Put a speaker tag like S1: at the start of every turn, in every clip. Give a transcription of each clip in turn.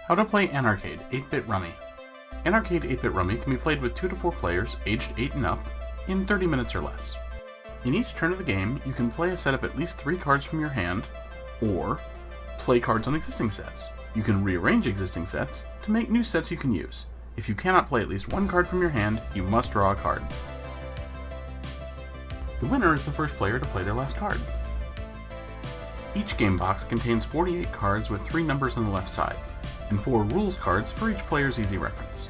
S1: How to play Anarcade 8-bit Rummy. Anarcade 8-bit Rummy can be played with 2 to 4 players aged 8 and up in 30 minutes or less. In each turn of the game, you can play a set of at least 3 cards from your hand, or play cards on existing sets. You can rearrange existing sets to make new sets you can use. If you cannot play at least 1 card from your hand, you must draw a card. The winner is the first player to play their last card. Each game box contains 48 cards with 3 numbers on the left side, and 4 rules cards for each player's easy reference.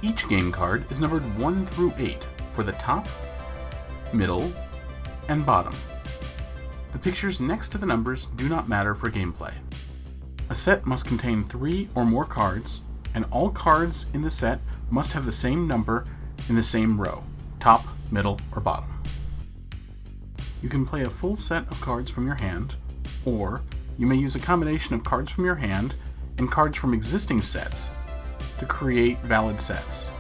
S1: Each game card is numbered 1 through 8 for the top, middle, and bottom. The pictures next to the numbers do not matter for gameplay. A set must contain 3 or more cards, and all cards in the set must have the same number in the same row, top, middle, or bottom. You can play a full set of cards from your hand, or you may use a combination of cards from your hand and cards from existing sets to create valid sets.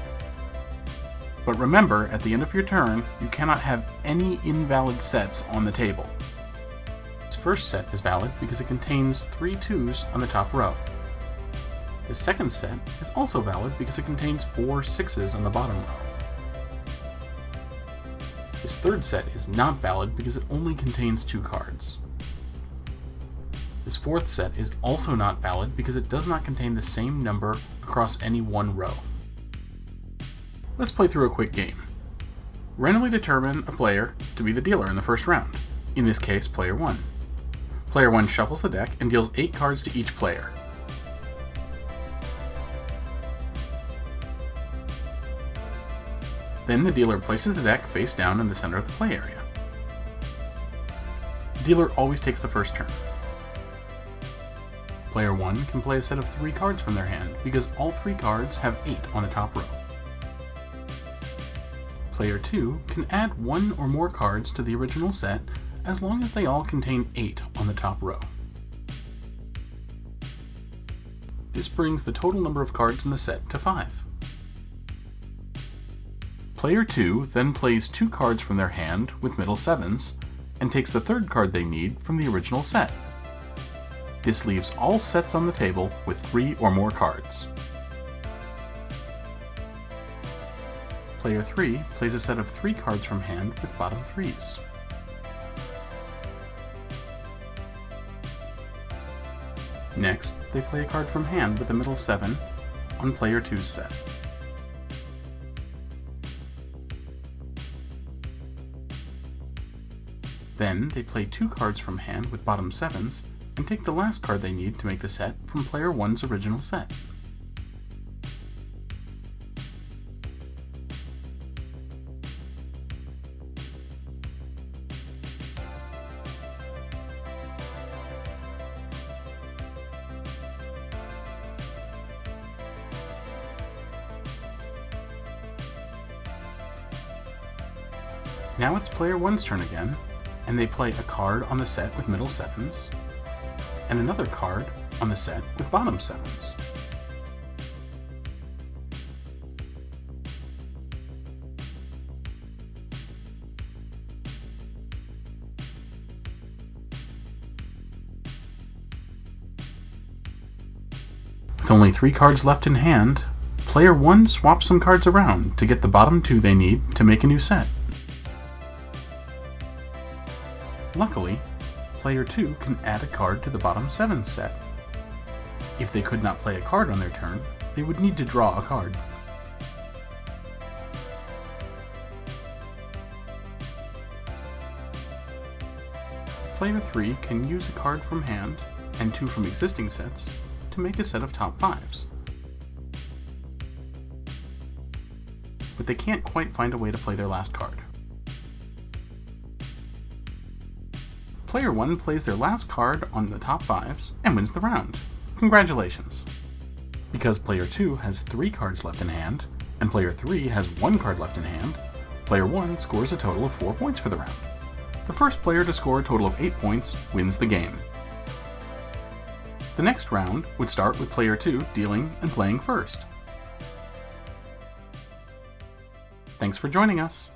S1: But remember, at the end of your turn, you cannot have any invalid sets on the table. This first set is valid because it contains 3 2s on the top row. The second set is also valid because it contains 4 6s on the bottom row. This third set is not valid because it only contains 2 cards. This fourth set is also not valid because it does not contain the same number across any one row. Let's play through a quick game. Randomly determine a player to be the dealer in the first round, in this case player 1. Player 1 shuffles the deck and deals 8 cards to each player. Then the dealer places the deck face down in the center of the play area. The dealer always takes the first turn. Player 1 can play a set of 3 cards from their hand because all 3 cards have 8 on the top row. Player 2 can add 1 or more cards to the original set as long as they all contain 8 on the top row. This brings the total number of cards in the set to 5. Player 2 then plays 2 cards from their hand with middle 7s and takes the 3rd card they need from the original set. This leaves all sets on the table with 3 or more cards. Player 3 plays a set of 3 cards from hand with bottom 3s. Next, they play a card from hand with a middle 7 on player 2's set. Then they play 2 cards from hand with bottom 7s and take the last card they need to make the set from player 1's original set. Now it's player 1's turn again, and they play a card on the set with middle 7s, and another card on the set with bottom 7s. With only 3 cards left in hand, player 1 swaps some cards around to get the bottom 2 they need to make a new set. Luckily, player 2 can add a card to the bottom 7 set. If they could not play a card on their turn, they would need to draw a card. Player 3 can use a card from hand and 2 from existing sets to make a set of top 5s. But they can't quite find a way to play their last card. Player 1 plays their last card on the top 5s and wins the round. Congratulations! Because player 2 has 3 cards left in hand, and player 3 has 1 card left in hand, player 1 scores a total of 4 points for the round. The first player to score a total of 8 points wins the game. The next round would start with player 2 dealing and playing first. Thanks for joining us!